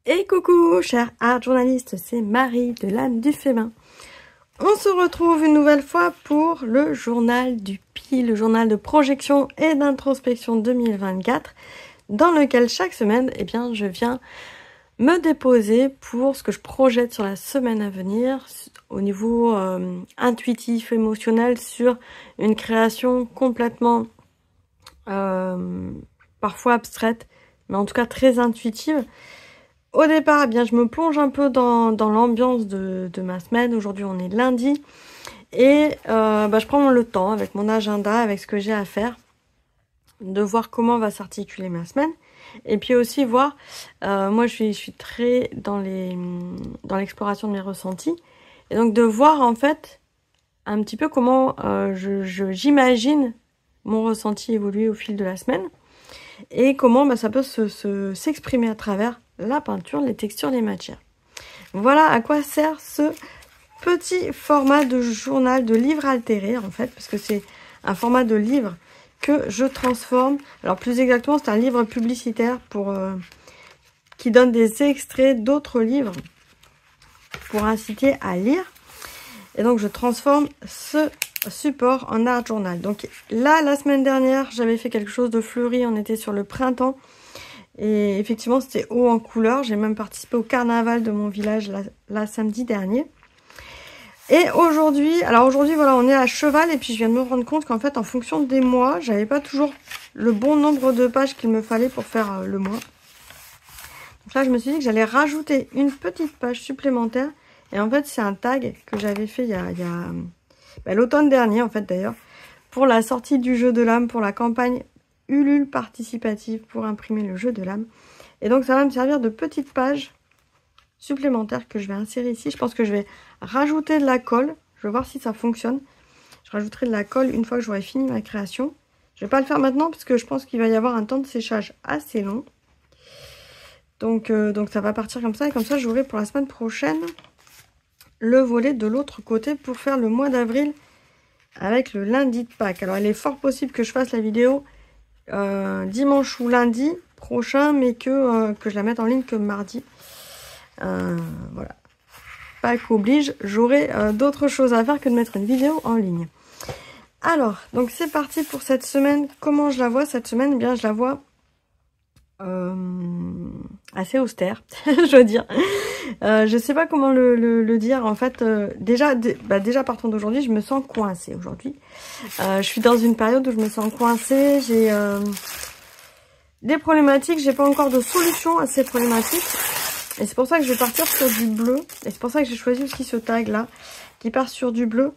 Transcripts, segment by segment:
Et coucou, chers art journalistes, c'est Marie de l'âme du féminin. On se retrouve une nouvelle fois pour le journal du Pi, le journal de projection et d'introspection 2024, dans lequel chaque semaine, je viens me déposer pour ce que je projette sur la semaine à venir, au niveau intuitif, émotionnel, sur une création complètement parfois abstraite, mais en tout cas très intuitive. Au départ, je me plonge un peu dans l'ambiance de ma semaine. Aujourd'hui, on est lundi. Et je prends le temps, avec mon agenda, avec ce que j'ai à faire, de voir comment va s'articuler ma semaine. Et puis aussi voir, moi je suis très dans l'exploration de mes ressentis. Et donc de voir en fait un petit peu comment j'imagine mon ressenti évoluer au fil de la semaine. Et comment ça peut s'exprimer à travers la peinture, les textures, les matières. Voilà à quoi sert ce petit format de journal, de livre altéré en fait, parce que c'est un format de livre que je transforme. Alors plus exactement, c'est un livre publicitaire qui donne des extraits d'autres livres pour inciter à lire. Et donc je transforme ce support en art journal. Donc là, la semaine dernière, j'avais fait quelque chose de fleuri, on était sur le printemps. Et effectivement, c'était haut en couleurs. J'ai même participé au carnaval de mon village la samedi dernier. Et aujourd'hui, voilà, on est à cheval. Et puis, je viens de me rendre compte qu'en fait, en fonction des mois, j'avais pas toujours le bon nombre de pages qu'il me fallait pour faire le mois. Donc là, je me suis dit que j'allais rajouter une petite page supplémentaire. Et en fait, c'est un tag que j'avais fait il y a l'automne dernier, en fait, d'ailleurs, pour la sortie du jeu de l'âme, pour la campagne Ulule participative pour imprimer le jeu de l'âme. Et donc ça va me servir de petites pages supplémentaires que je vais insérer ici. Je pense que je vais rajouter de la colle. Je vais voir si ça fonctionne. Je rajouterai de la colle une fois que j'aurai fini ma création. Je vais pas le faire maintenant parce que je pense qu'il va y avoir un temps de séchage assez long. Donc ça va partir comme ça. Et comme ça j'aurai pour la semaine prochaine le volet de l'autre côté pour faire le mois d'avril avec le lundi de Pâques. Alors il est fort possible que je fasse la vidéo dimanche ou lundi prochain, mais que je la mette en ligne que mardi. Voilà. Pas qu'oblige, j'aurai d'autres choses à faire que de mettre une vidéo en ligne. Alors, donc c'est parti pour cette semaine. Comment je la vois cette semaine? Je la vois assez austère, je veux dire. Je sais pas comment le dire. En fait, déjà partant d'aujourd'hui, je me sens coincée aujourd'hui. Je suis dans une période où je me sens coincée. J'ai des problématiques. J'ai pas encore de solution à ces problématiques. Et c'est pour ça que je vais partir sur du bleu. Et c'est pour ça que j'ai choisi aussi ce tag là, qui part sur du bleu.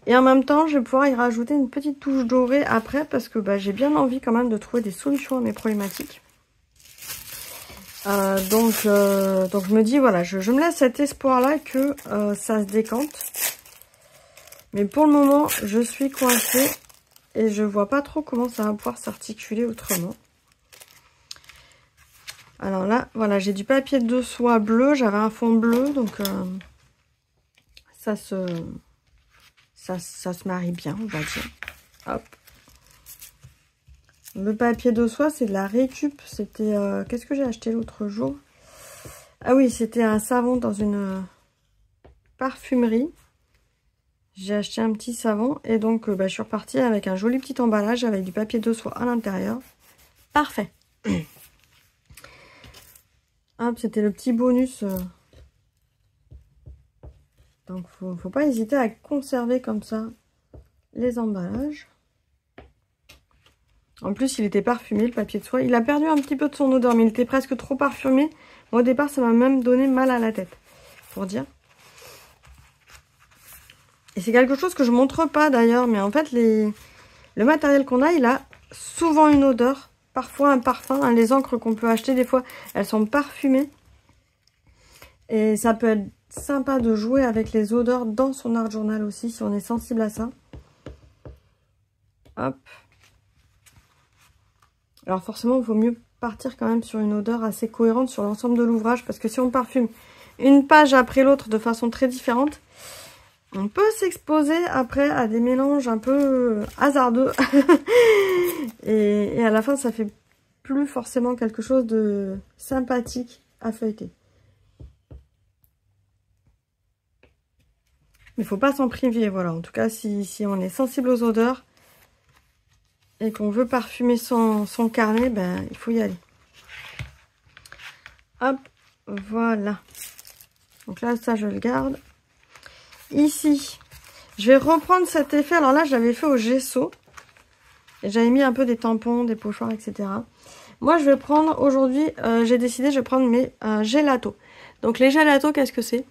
Et en même temps, je vais pouvoir y rajouter une petite touche dorée après, parce que j'ai bien envie quand même de trouver des solutions à mes problématiques. Donc je me dis, voilà, je me laisse cet espoir-là que ça se décante. Mais pour le moment, je suis coincée et je vois pas trop comment ça va pouvoir s'articuler autrement. Alors là, voilà, j'ai du papier de soie bleu, j'avais un fond bleu, donc ça se marie bien, on va dire. Hop. Le papier de soie, c'est de la récup. C'était... qu'est-ce que j'ai acheté l'autre jour? Ah oui, c'était un savon dans une parfumerie. J'ai acheté un petit savon. Et donc, je suis repartie avec un joli petit emballage avec du papier de soie à l'intérieur. Parfait. Hop, c'était le petit bonus. Donc, faut pas hésiter à conserver comme ça les emballages. En plus, il était parfumé, le papier de soie. Il a perdu un petit peu de son odeur, mais il était presque trop parfumé. Moi, au départ, ça m'a même donné mal à la tête, pour dire. Et c'est quelque chose que je montre pas d'ailleurs, mais en fait, le matériel qu'on a, il a souvent une odeur, parfois un parfum. Hein, les encres qu'on peut acheter, des fois, elles sont parfumées. Et ça peut être sympa de jouer avec les odeurs dans son art journal aussi, si on est sensible à ça. Hop. Alors forcément, il vaut mieux partir quand même sur une odeur assez cohérente sur l'ensemble de l'ouvrage. Parce que si on parfume une page après l'autre de façon très différente, on peut s'exposer après à des mélanges un peu hasardeux. et à la fin, ça fait plus forcément quelque chose de sympathique à feuilleter. Mais il ne faut pas s'en priver, voilà. En tout cas, si on est sensible aux odeurs et qu'on veut parfumer son carnet, ben, il faut y aller. Hop, voilà. Donc là, ça, je le garde. Ici, je vais reprendre cet effet. Alors là, je l'avais fait au gesso. Et j'avais mis un peu des tampons, des pochoirs, etc. Moi, je vais prendre aujourd'hui, j'ai décidé, je vais prendre mes gelatos. Donc les gelatos, qu'est-ce que c'est?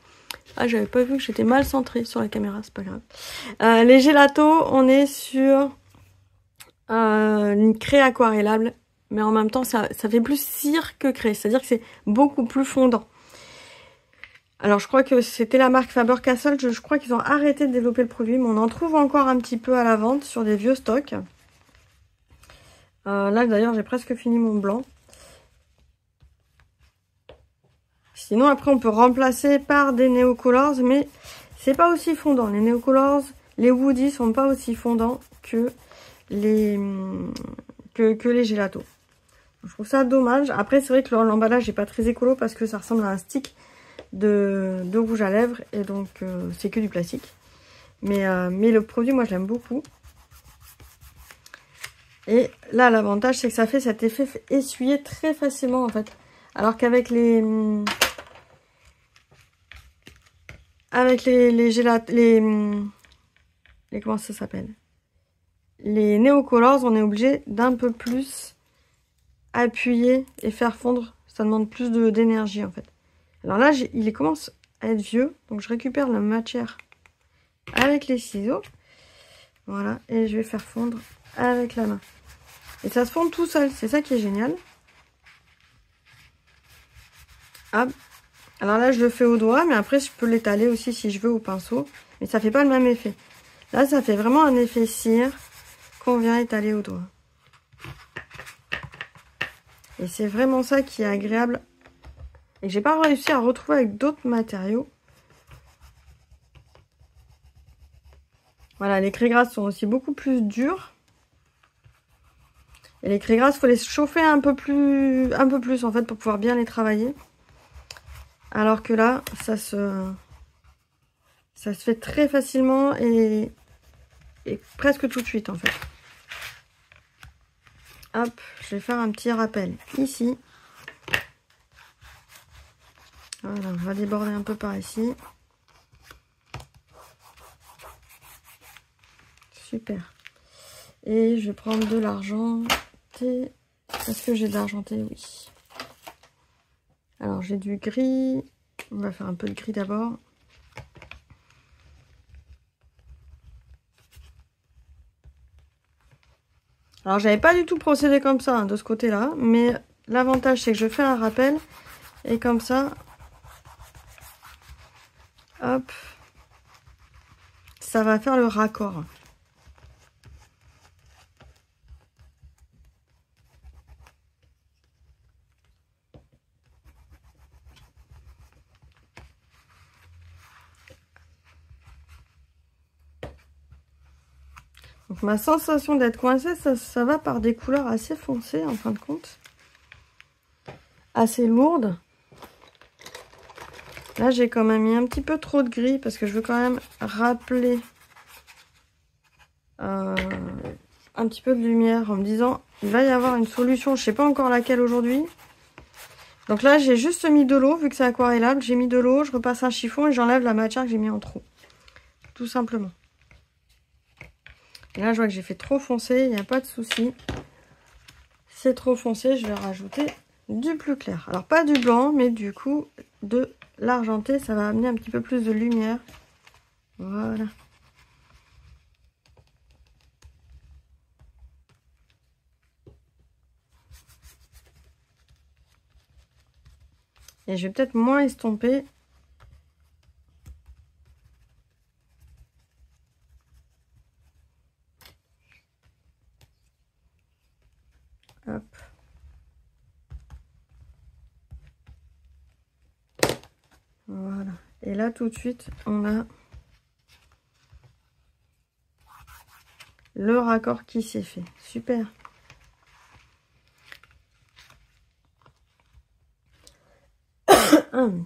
Ah, j'avais pas vu que j'étais mal centrée sur la caméra, c'est pas grave. Les gelatos, on est sur une craie aquarellable. Mais en même temps, ça fait plus cire que craie. C'est-à-dire que c'est beaucoup plus fondant. Alors, je crois que c'était la marque Faber-Castell. Je crois qu'ils ont arrêté de développer le produit. Mais on en trouve encore un petit peu à la vente sur des vieux stocks. Là, d'ailleurs, j'ai presque fini mon blanc. Sinon, après, on peut remplacer par des Neocolors. Mais c'est pas aussi fondant. Les Neocolors, les Woody sont pas aussi fondants que les gelatos. Je trouve ça dommage. Après, c'est vrai que l'emballage n'est pas très écolo parce que ça ressemble à un stick de rouge à lèvres. Et donc, c'est que du plastique. Mais le produit, moi, je l'aime beaucoup. Et là, l'avantage, c'est que ça fait cet effet essuyer très facilement, en fait. Alors qu'avec les comment ça s'appelle? Les Neocolors, on est obligé d'un peu plus appuyer et faire fondre. Ça demande plus d'énergie, en fait. Alors là, il commence à être vieux. Donc, je récupère la matière avec les ciseaux. Voilà. Et je vais faire fondre avec la main. Et ça se fond tout seul. C'est ça qui est génial. Hop. Alors là, je le fais au doigt. Mais après, je peux l'étaler aussi si je veux au pinceau. Mais ça fait pas le même effet. Là, ça fait vraiment un effet cire qu'on vient étaler au doigt. Et c'est vraiment ça qui est agréable. Et que j'ai pas réussi à retrouver avec d'autres matériaux. Voilà, les craies grasses sont aussi beaucoup plus dures. Et les craies grasses, il faut les chauffer un peu plus en fait pour pouvoir bien les travailler. Alors que là, ça se fait très facilement et presque tout de suite en fait. Hop, je vais faire un petit rappel ici. Voilà, on va déborder un peu par ici. Super. Et je vais prendre de l'argenté. Est-ce que j'ai de l'argenté? Oui. Alors, j'ai du gris. On va faire un peu de gris d'abord. Alors, j'avais pas du tout procédé comme ça, hein, de ce côté-là. Mais l'avantage, c'est que je fais un rappel. Et comme ça, hop, ça va faire le raccord. Donc ma sensation d'être coincée, ça va par des couleurs assez foncées en fin de compte. Assez lourdes. Là j'ai quand même mis un petit peu trop de gris parce que je veux quand même rappeler un petit peu de lumière en me disant il va y avoir une solution, je sais pas encore laquelle aujourd'hui. Donc là j'ai juste mis de l'eau vu que c'est aquarellable, j'ai mis de l'eau, je repasse un chiffon et j'enlève la matière que j'ai mis en trop. Tout simplement. Et là, je vois que j'ai fait trop foncé, il n'y a pas de souci. C'est trop foncé, je vais rajouter du plus clair. Alors, pas du blanc, mais du coup, de l'argenté. Ça va amener un petit peu plus de lumière. Voilà. Et je vais peut-être moins estomper. Hop. Voilà. Et là, tout de suite, on a le raccord qui s'est fait. Super.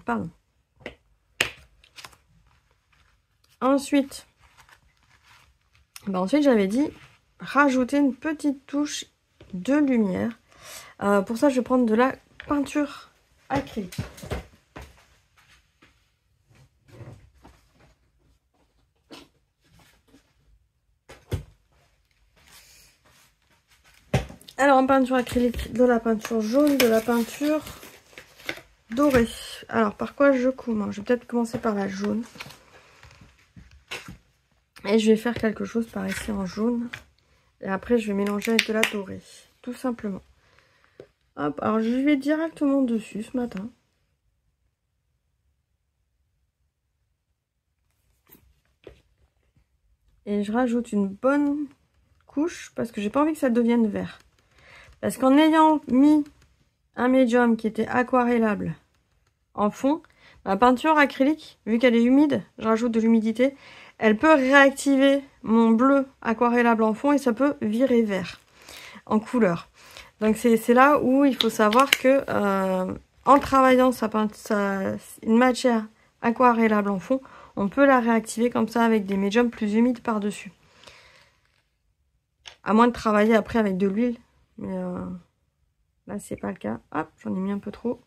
Pardon. Ensuite, ensuite j'avais dit rajouter une petite touche de lumière. Pour ça, je vais prendre de la peinture acrylique. Alors en peinture acrylique, de la peinture jaune, de la peinture dorée. Alors par quoi je commence? Je vais peut-être commencer par la jaune. Et je vais faire quelque chose par ici en jaune. Et après je vais mélanger avec de la dorée. Tout simplement. Hop, alors je vais directement dessus ce matin. Et je rajoute une bonne couche parce que j'ai pas envie que ça devienne vert. Parce qu'en ayant mis un médium qui était aquarellable en fond, ma peinture acrylique, vu qu'elle est humide, je rajoute de l'humidité, elle peut réactiver mon bleu aquarellable en fond et ça peut virer vert en couleur. Donc c'est là où il faut savoir que en travaillant une matière aquarellable en fond, on peut la réactiver comme ça avec des médiums plus humides par-dessus. À moins de travailler après avec de l'huile. Mais là, c'est pas le cas. Hop, j'en ai mis un peu trop.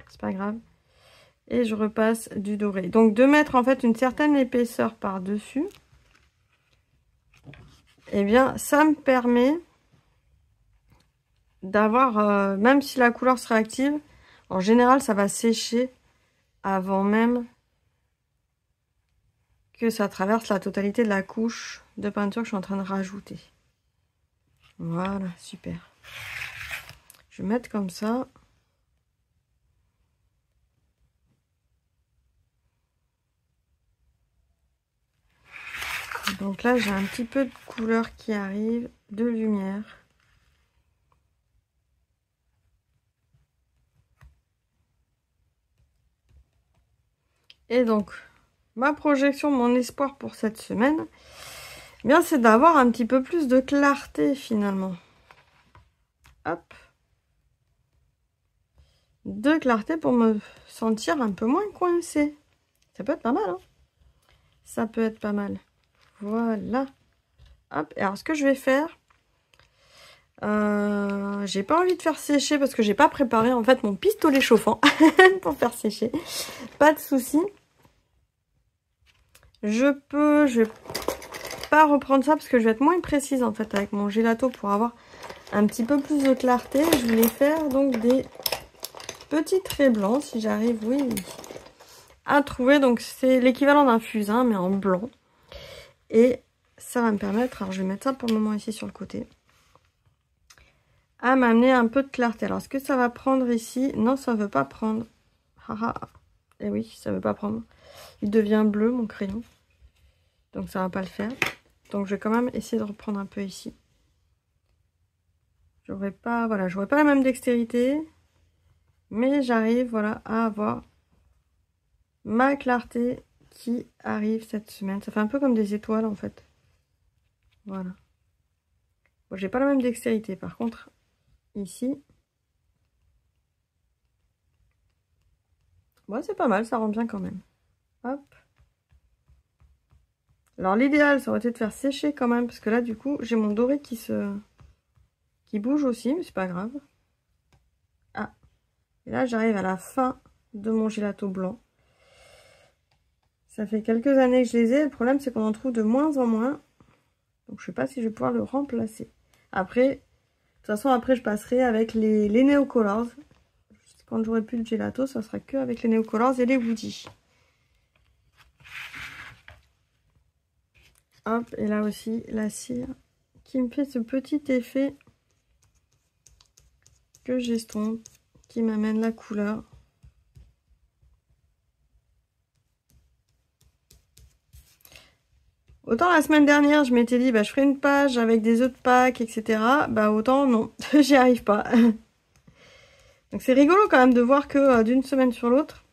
C'est pas grave. Et je repasse du doré. Donc, de mettre en fait une certaine épaisseur par-dessus. Eh bien, ça me permet d'avoir, même si la couleur se réactive, en général, ça va sécher avant même que ça traverse la totalité de la couche de peinture que je suis en train de rajouter. Voilà, super. Je vais mettre comme ça. Donc là, j'ai un petit peu de couleur qui arrive, de lumière. Et donc, ma projection, mon espoir pour cette semaine, eh bien, c'est d'avoir un petit peu plus de clarté finalement. Hop. De clarté pour me sentir un peu moins coincée. Ça peut être pas mal, hein. Ça peut être pas mal. Voilà. Hop. Et alors, ce que je vais faire, j'ai pas envie de faire sécher parce que j'ai pas préparé en fait mon pistolet chauffant pour faire sécher. Pas de souci. Je vais pas reprendre ça parce que je vais être moins précise en fait avec mon gelato pour avoir un petit peu plus de clarté. Je voulais faire donc des petits traits blancs si j'arrive, oui, à trouver. Donc c'est l'équivalent d'un fusain mais en blanc. Et ça va me permettre, alors je vais mettre ça pour le moment ici sur le côté, à m'amener un peu de clarté. Alors est-ce que ça va prendre ici? Non, ça ne veut pas prendre. Et oui, ça ne veut pas prendre. Il devient bleu mon crayon. Donc ça va pas le faire. Donc je vais quand même essayer de reprendre un peu ici. J'aurais pas, voilà, j'aurais pas la même dextérité. Mais j'arrive, voilà, à avoir ma clarté qui arrive cette semaine. Ça fait un peu comme des étoiles en fait. Voilà. Bon, j'ai pas la même dextérité. Par contre, ici, bon, c'est pas mal, ça rend bien quand même. Hop. Alors l'idéal, ça aurait été de faire sécher quand même, parce que là, du coup, j'ai mon doré qui bouge aussi, mais c'est pas grave. Ah. Et là, j'arrive à la fin de mon gelato blanc. Ça fait quelques années que je les ai. Le problème, c'est qu'on en trouve de moins en moins. Donc, je sais pas si je vais pouvoir le remplacer. Après, de toute façon, après, je passerai avec les Neocolors. Quand j'aurai plus de gelato, ça sera que avec les Neocolors et les Woody. Hop, et là aussi, la cire qui me fait ce petit effet que j'estompe, qui m'amène la couleur. Autant la semaine dernière, je m'étais dit, bah, je ferai une page avec des œufs de Pâques, etc. Bah, autant non, j'y arrive pas. Donc c'est rigolo quand même de voir que d'une semaine sur l'autre,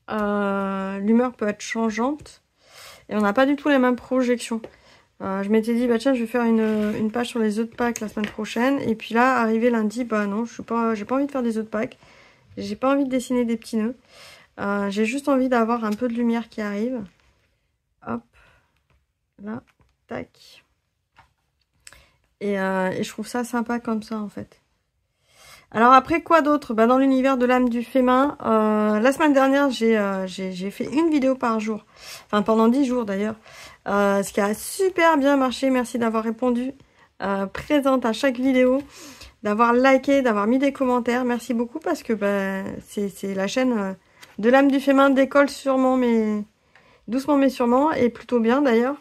l'humeur peut être changeante. Et on n'a pas du tout les mêmes projections. Je m'étais dit, bah tiens, je vais faire une page sur les œufs de Pâques la semaine prochaine. Et puis là, arrivé lundi, bah non, j'ai pas envie de faire des œufs de Pâques. J'ai pas envie de dessiner des petits nœuds. J'ai juste envie d'avoir un peu de lumière qui arrive. Hop, là, tac. Et je trouve ça sympa comme ça en fait. Alors après quoi d'autre? Bah, dans l'univers de l'âme du fait main, la semaine dernière j'ai fait une vidéo par jour. Enfin pendant 10 jours d'ailleurs. Ce qui a super bien marché, merci d'avoir répondu. Présente à chaque vidéo, d'avoir liké, d'avoir mis des commentaires. Merci beaucoup parce que bah, c'est la chaîne de l'âme du fait main décolle sûrement mais doucement mais sûrement et plutôt bien d'ailleurs.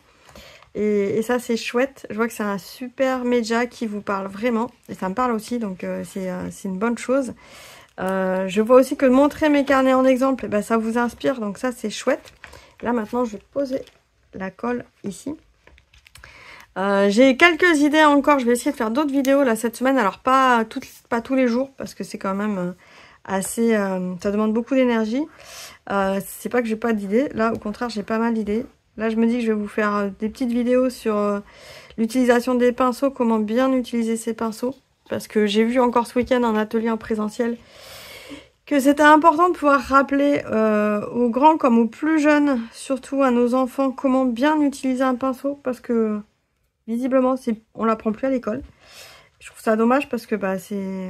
Et ça c'est chouette, je vois que c'est un super média qui vous parle vraiment, et ça me parle aussi, donc c'est une bonne chose. Je vois aussi que de montrer mes carnets en exemple, eh ben, ça vous inspire, donc ça c'est chouette. Là maintenant je vais poser la colle ici. J'ai quelques idées encore, je vais essayer de faire d'autres vidéos là cette semaine, alors pas tous les jours, parce que c'est quand même assez... ça demande beaucoup d'énergie. C'est pas que j'ai pas d'idées, là au contraire j'ai pas mal d'idées. Là, je me dis que je vais vous faire des petites vidéos sur l'utilisation des pinceaux, comment bien utiliser ces pinceaux. Parce que j'ai vu encore ce week-end en atelier en présentiel que c'était important de pouvoir rappeler aux grands comme aux plus jeunes, surtout à nos enfants, comment bien utiliser un pinceau. Parce que visiblement, on l'apprend plus à l'école. Je trouve ça dommage parce que bah,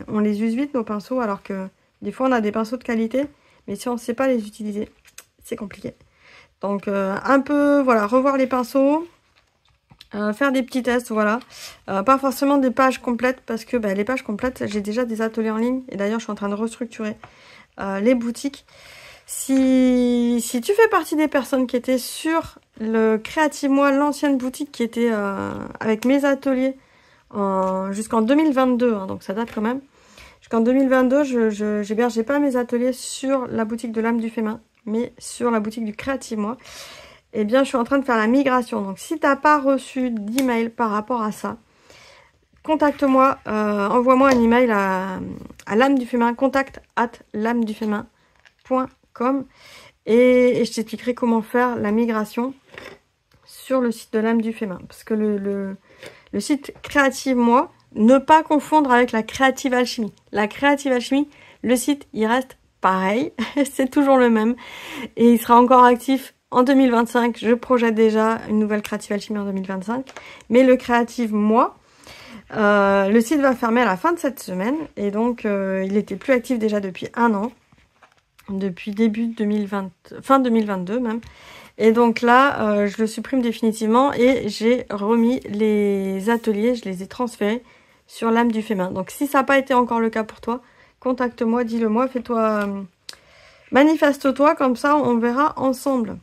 on les use vite nos pinceaux alors que des fois on a des pinceaux de qualité. Mais si on ne sait pas les utiliser, c'est compliqué. Donc un peu, voilà, revoir les pinceaux, faire des petits tests, voilà. Pas forcément des pages complètes parce que bah, les pages complètes, j'ai déjà des ateliers en ligne. Et d'ailleurs, je suis en train de restructurer les boutiques. Si tu fais partie des personnes qui étaient sur le Creative Moi, l'ancienne boutique qui était avec mes ateliers jusqu'en 2022, hein, donc ça date quand même. Jusqu'en 2022, j'hébergeais pas mes ateliers sur la boutique de l'âme du fait main, mais sur la boutique du Creative Moi, eh bien, je suis en train de faire la migration. Donc, si tu n'as pas reçu d'email par rapport à ça, contacte-moi, envoie-moi un email à l'âme du fait main, contact@lamedufaimain.com et je t'expliquerai comment faire la migration sur le site de l'âme du fait main. Parce que le site Creative Moi, ne pas confondre avec la Creative Alchimie. La Creative Alchimie, le site, il reste pareil, c'est toujours le même. Et il sera encore actif en 2025. Je projette déjà une nouvelle Creative Alchimie en 2025. Mais le Creative Moi, le site va fermer à la fin de cette semaine. Et donc, il était plus actif déjà depuis 1 an. Depuis début 2020, fin 2022 même. Et donc là, je le supprime définitivement et j'ai remis les ateliers, je les ai transférés sur l'âme du fait main. Donc si ça n'a pas été encore le cas pour toi, contacte-moi, dis-le moi, fais-toi, manifeste-toi, comme ça on verra ensemble.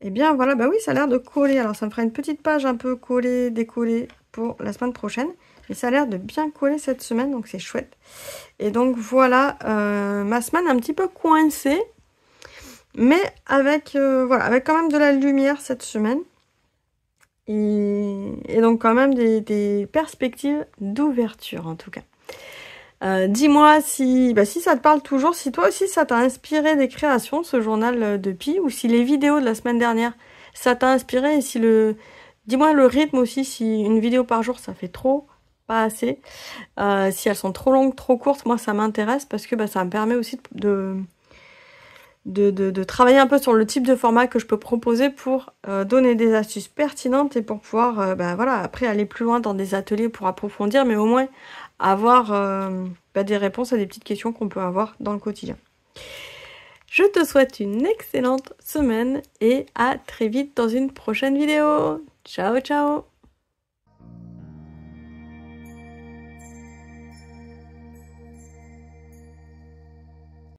Et bien voilà, bah oui, ça a l'air de coller. Alors ça me fera une petite page un peu collée, décollée pour la semaine prochaine. Mais ça a l'air de bien coller cette semaine, donc c'est chouette. Et donc voilà, ma semaine un petit peu coincée. Mais avec, voilà, avec quand même de la lumière cette semaine. Et donc quand même des perspectives d'ouverture en tout cas. Dis-moi si ça te parle toujours, si toi aussi ça t'a inspiré des créations, ce journal de Pi, ou si les vidéos de la semaine dernière, ça t'a inspiré, et si dis-moi le rythme aussi, si une vidéo par jour ça fait trop, pas assez. Si elles sont trop longues, trop courtes, moi ça m'intéresse parce que ça me permet aussi de travailler un peu sur le type de format que je peux proposer pour donner des astuces pertinentes et pour pouvoir voilà, après aller plus loin dans des ateliers pour approfondir, mais au moins avoir des réponses à des petites questions qu'on peut avoir dans le quotidien. Je te souhaite une excellente semaine et à très vite dans une prochaine vidéo. Ciao ciao.